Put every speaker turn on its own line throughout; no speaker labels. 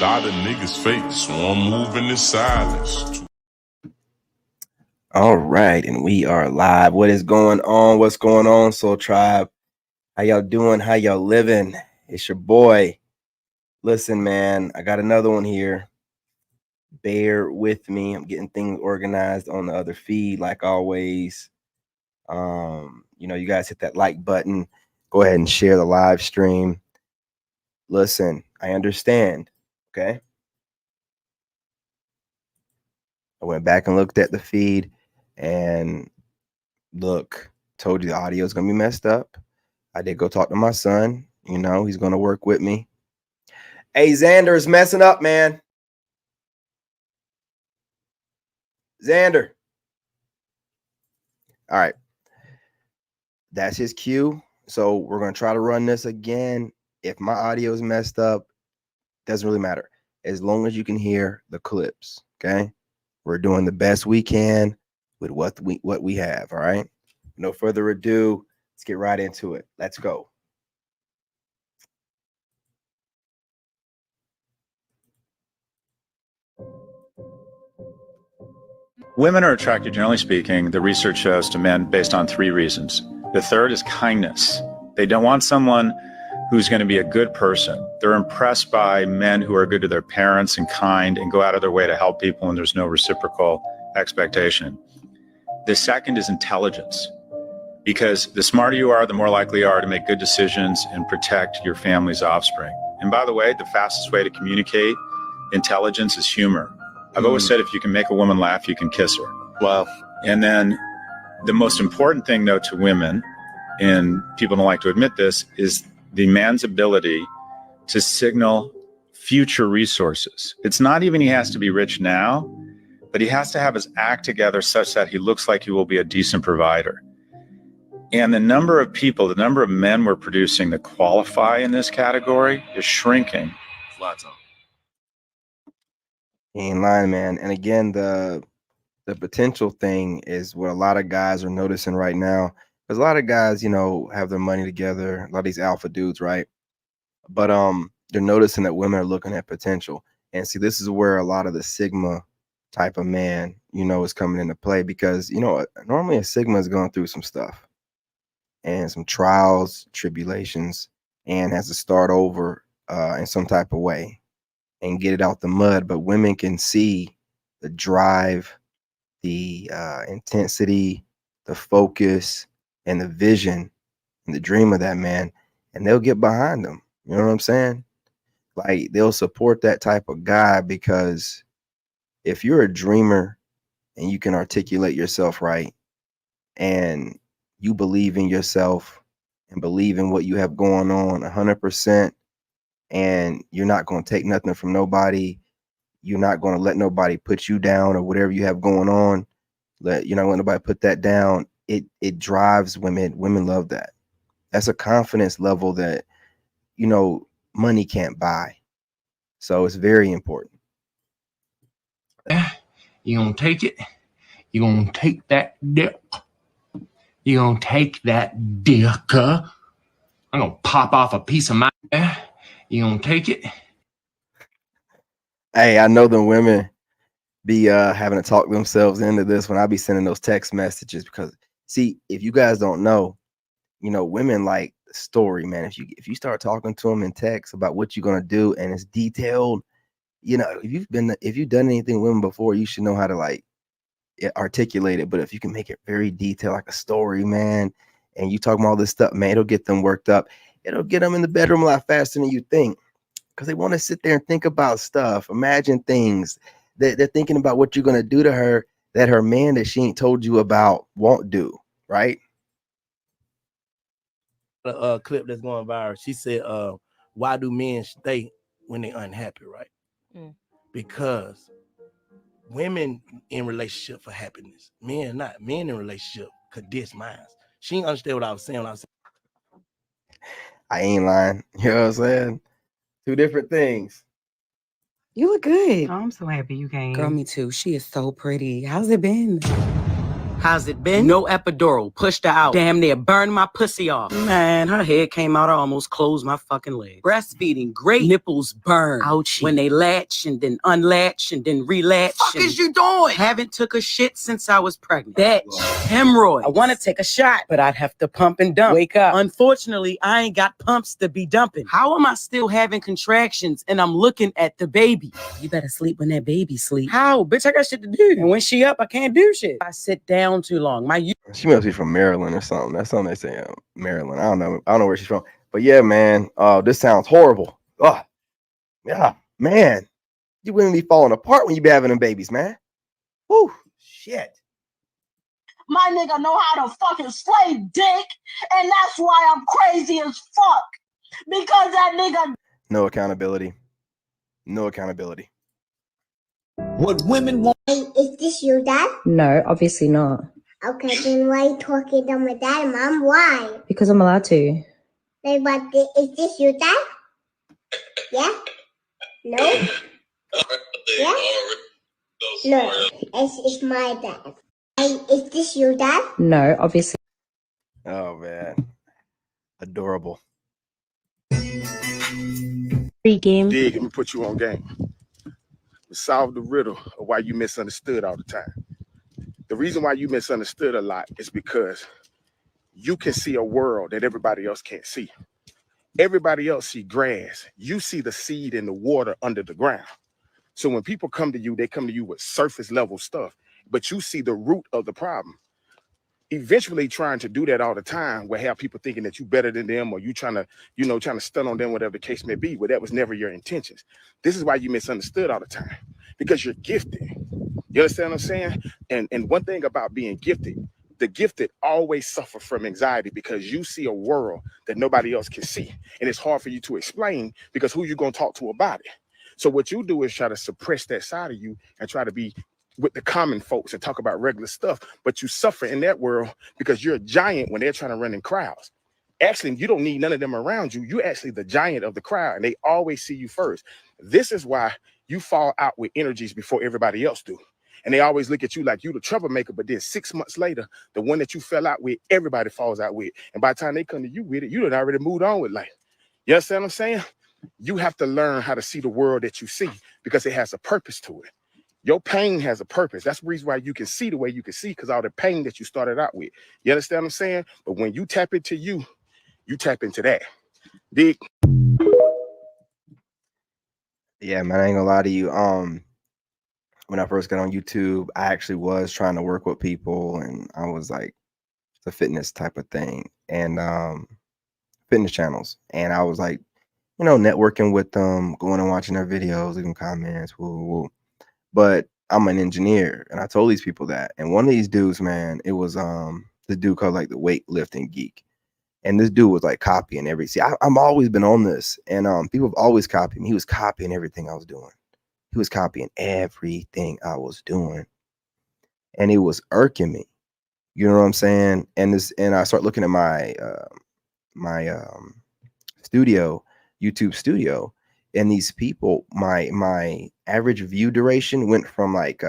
Lot of niggas fake, so I'm moving in silence.
All right, and we are live. What is going on? What's going on, Soul Tribe? How y'all doing? How y'all living? It's your boy. Listen, man, I got another one here. Bear with me. I'm getting things organized on the other feed, like always. You guys hit that like button. Go ahead and share the live stream. Listen, I understand. Okay. I went back and looked at the feed, and look, told you the audio is gonna be messed up. I did go talk to my son. He's gonna work with me. Hey, Xander is messing up, man. Xander. All right. That's his cue. So we're gonna try to run this again. If my audio is messed up, doesn't really matter. As long as you can hear the clips. Okay. We're doing the best we can with what we have. All right. No further ado. Let's get right into it. Let's go.
Women are attracted, generally speaking, the research shows, to men based on three reasons. The third is kindness. They don't want someone who's going to be a good person. They're impressed by men who are good to their parents and kind and go out of their way to help people when there's no reciprocal expectation. The second is intelligence, because the smarter you are, the more likely you are to make good decisions and protect your family's offspring. And by the way, the fastest way to communicate intelligence is humor. I've always said if you can make a woman laugh, you can kiss her. Wow. And then the most important thing, though, to women, and people don't like to admit this, is the man's ability to signal future resources. It's not even he has to be rich now, but he has to have his act together such that he looks like he will be a decent provider. And the number of people, the number of men we're producing that qualify in this category is shrinking. Lots of.
You ain't lying, man. And again, the potential thing is what a lot of guys are noticing right now. Because a lot of guys, have their money together. A lot of these alpha dudes, right? But they're noticing that women are looking at potential. And see, this is where a lot of the Sigma type of man, is coming into play. Because, normally a Sigma is going through some stuff and some trials, tribulations, and has to start over in some type of way and get it out the mud. But women can see the drive, the intensity, the focus, and the vision and the dream of that man, and they'll get behind them. You know what I'm saying? Like, they'll support that type of guy, because if you're a dreamer and you can articulate yourself right, and you believe in yourself and believe in what you have going on 100%, and you're not going to take nothing from nobody, you're not going to let nobody put you down or whatever you have going on, you're not going to let nobody put that down. It drives women. Women love that. That's a confidence level that, money can't buy. So it's very important.
You're going to take it. You're going to take that dick. You're going to take that dick. I'm going to pop off a piece of my... You're going to take it.
Hey, I know the women be having to talk themselves into this when I be sending those text messages, because see, if you guys don't know, women like the story, man. If you start talking to them in text about what you're gonna do and it's detailed, if you've done anything with women before, you should know how to articulate it. But if you can make it very detailed, like a story, man, and you talk about all this stuff, man, it'll get them worked up. It'll get them in the bedroom a lot faster than you think, because they want to sit there and think about stuff, imagine things. They're thinking about what you're gonna do to her that her man that she ain't told you about won't do, right?
A clip that's going viral. She said, why do men stay when they're unhappy, right? Because women in relationship for happiness, men not. Men in relationship could diss minds. She ain't understand what I was saying.
I ain't lying. You know what I'm saying? Two different things.
You look good.
Oh, I'm so happy you came.
Girl, me too. She is so pretty. How's it been? How's it been? No epidural. Pushed her out. Damn near burned my pussy off. Man, her head came out. I almost closed my fucking leg. Breastfeeding, great. Nipples burn. Ouchie. When they latch and then unlatch and then relatch. Fuck is you doing? Haven't took a shit since I was pregnant. Bitch. Hemorrhoids. I want to take a shot, but I'd have to pump and dump. Wake up. Unfortunately, I ain't got pumps to be dumping. How am I still having contractions and I'm looking at the baby? You better sleep when that baby sleep. How? Bitch, I got shit to do. And when she up, I can't do shit. I sit down too long.
She must be from Maryland or something. That's something they say. Maryland. I don't know. I don't know where she's from. But yeah, man. This sounds horrible. Oh, yeah, man. You wouldn't be falling apart when you be having them babies, man. Whew, shit.
My nigga know how to fucking slay dick, and that's why I'm crazy as fuck. Because that nigga.
No accountability. No accountability.
What women want.
Hey, is this your dad?
No, obviously not.
Okay, then why are you talking to my dad and mom? Why?
Because I'm allowed to.
Like, but is this your dad? Yeah? No? Yeah? No, it's my dad. Hey, is this your dad?
No, obviously.
Oh, man. Adorable.
Pre-game.
Dig, let me put you on game. Solve the riddle of why you misunderstood all the time. The reason why you misunderstood a lot is because you can see a world that everybody else can't see. Everybody else see grass. You see the seed in the water under the ground. So when people come to you, they come to you with surface level stuff, but you see the root of the problem. Eventually trying to do that all the time will have people thinking that you better than them, or you trying to stun on them, whatever the case may be. Well, that was never your intentions. This is why you misunderstood all the time, because you're gifted. You understand what I'm saying? And one thing about being gifted, the gifted always suffer from anxiety because you see a world that nobody else can see. And it's hard for you to explain because who you going to talk to about it? So what you do is try to suppress that side of you and try to be with the common folks and talk about regular stuff, but you suffer in that world because you're a giant when they're trying to run in crowds. Actually, you don't need none of them around you. You're actually the giant of the crowd, and they always see you first. This is why you fall out with energies before everybody else do. And they always look at you like you the troublemaker, but then 6 months later, the one that you fell out with, everybody falls out with. And by the time they come to you with it, you done already moved on with life. You understand what I'm saying? You have to learn how to see the world that you see because it has a purpose to it. Your pain has a purpose. That's the reason why you can see the way you can see, because all the pain that you started out with. You understand what I'm saying? But when you tap into you tap into that. Dig?
Yeah, man, I ain't gonna lie to you. When I first got on YouTube, I actually was trying to work with people, and I was like, it's a fitness type of thing, and fitness channels. And I was like, networking with them, going and watching their videos, leaving comments, woo. But I'm an engineer, and I told these people that. And one of these dudes, man, it was the dude called like the weightlifting geek. And this dude was like copying everything. I'm always been on this, and people have always copied me. He was copying everything I was doing. He was copying everything I was doing, and it was irking me. You know what I'm saying? And I start looking at my studio, YouTube studio, and these people, my average view duration went from like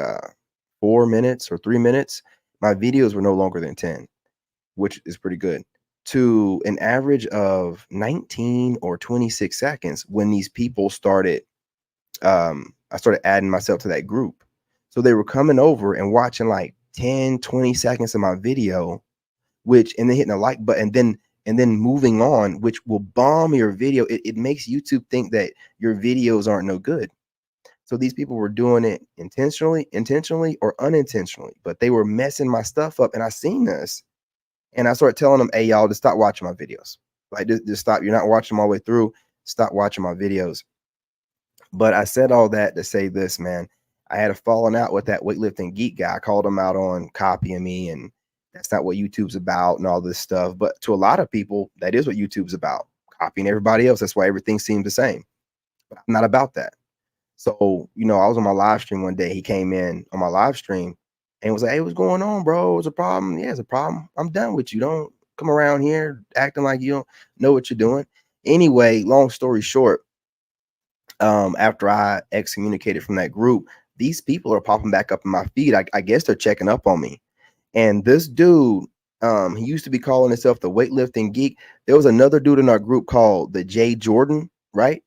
4 minutes or 3 minutes. My videos were no longer than 10, which is pretty good, to an average of 19 or 26 seconds when these people started. I started adding myself to that group. So they were coming over and watching like 10, 20 seconds of my video, and then hitting the like button, and then moving on, which will bomb your video. It makes YouTube think that your videos aren't no good. So these people were doing it intentionally or unintentionally, but they were messing my stuff up. And I seen this, and I started telling them, hey, y'all, just stop watching my videos. Like, just stop. You're not watching them all the way through. Stop watching my videos. But I said all that to say this, man. I had a falling out with that weightlifting geek guy. I called him out on copying me, and that's not what YouTube's about and all this stuff. But to a lot of people, that is what YouTube's about, copying everybody else. That's why everything seems the same. But I'm not about that. So, I was on my live stream one day. He came in on my live stream and was like, hey, what's going on, bro? It's a problem. Yeah, it's a problem. I'm done with you. Don't come around here acting like you don't know what you're doing. Anyway, long story short, after I excommunicated from that group, these people are popping back up in my feed. I guess they're checking up on me. And this dude, he used to be calling himself the weightlifting geek. There was another dude in our group called the Jay Jordan, right?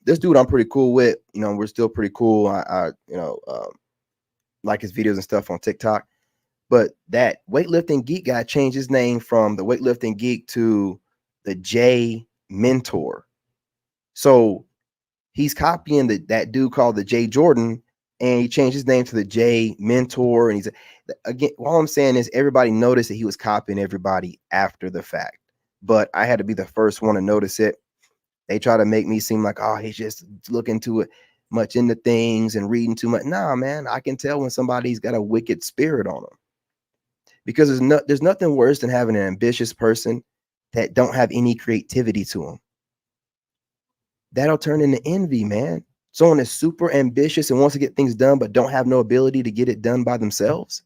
This dude I'm pretty cool with. You know, we're still pretty cool. I like his videos and stuff on TikTok. But that weightlifting geek guy changed his name from the weightlifting geek to the J Mentor. So he's copying that dude called the Jay Jordan, and he changed his name to the J Mentor. And he's again, all I'm saying is everybody noticed that he was copying everybody after the fact. But I had to be the first one to notice it. They try to make me seem like, oh, he's just looking too much into things and reading too much. Nah, man, I can tell when somebody's got a wicked spirit on them. Because there's nothing worse than having an ambitious person that don't have any creativity to them. That'll turn into envy, man. Someone is super ambitious and wants to get things done, but don't have no ability to get it done by themselves.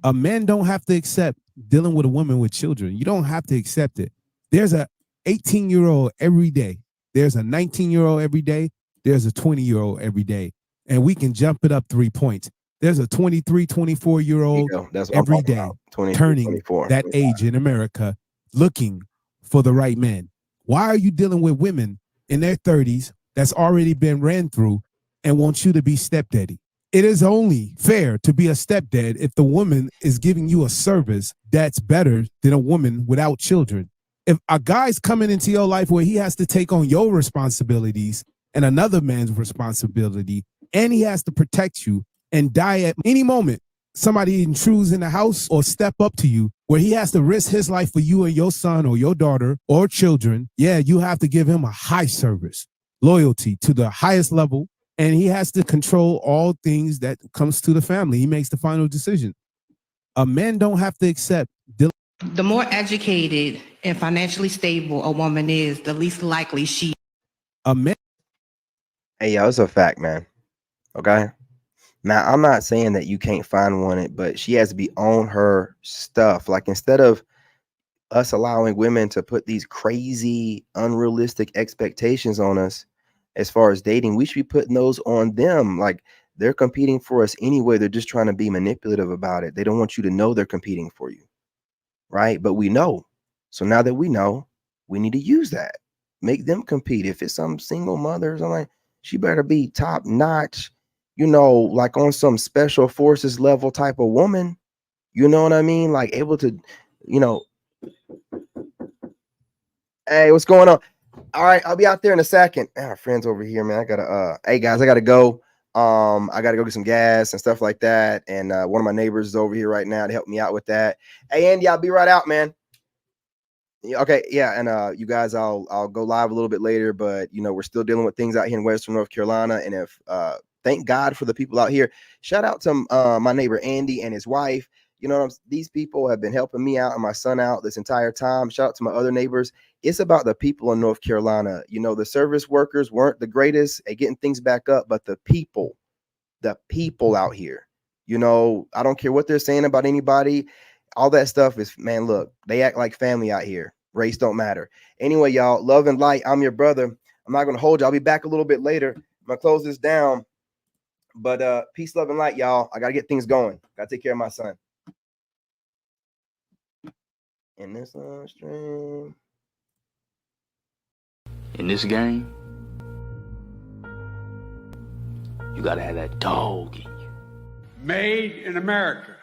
A man don't have to accept dealing with a woman with children. You don't have to accept it. There's a 18-year-old every day. There's a 19-year-old every day. There's a 20-year-old every day. And we can jump it up 3 points. There's a 23, 24-year-old every day turning
24,
that age in America looking for the right man. Why are you dealing with women in their 30s that's already been ran through and want you to be stepdaddy? It is only fair to be a stepdad if the woman is giving you a service that's better than a woman without children. If a guy's coming into your life where he has to take on your responsibilities and another man's responsibility, and he has to protect you and die at any moment, somebody intrudes in the house or step up to you where he has to risk his life for you and your son or your daughter or children, yeah, you have to give him a high service, loyalty to the highest level, and he has to control all things that comes to the family. He makes the final decision. A man don't have to accept.
The more educated and financially stable a woman is, the least likely she.
A man. Hey, yo, it's a fact, man. Okay. Now, I'm not saying that you can't find one, but she has to be on her stuff. Like, instead of us allowing women to put these crazy, unrealistic expectations on us as far as dating, we should be putting those on them. Like, they're competing for us anyway. They're just trying to be manipulative about it. They don't want you to know they're competing for you. Right? But we know. So now that we know, we need to use that. Make them compete. If it's some single mother or something, she better be top notch, you know, like on some special forces level type of woman. You know what I mean? Like able to, you know. Hey, what's going on? All right, I'll be out there in a second. Our friends over here, man. I gotta hey guys, I gotta go. I gotta go get some gas and stuff like that. And one of my neighbors is over here right now to help me out with that. Hey Andy, I'll be right out, man. Okay, yeah, and you guys, I'll go live a little bit later, but you know, we're still dealing with things out here in Western North Carolina. And if thank God for the people out here. Shout out to my neighbor Andy and his wife. You know, these people have been helping me out and my son out this entire time. Shout out to my other neighbors. It's about the people in North Carolina. You know, the service workers weren't the greatest at getting things back up, but the people out here, you know, I don't care what they're saying about anybody. All that stuff is, man, look, they act like family out here. Race don't matter. Anyway, y'all, love and light. I'm your brother. I'm not going to hold you. I'll be back a little bit later. I'm going to close this down. But peace, love, and light, y'all. I got to get things going. Got to take care of my son. In this stream.
In this game, you got to have that dog in you.
Made in America.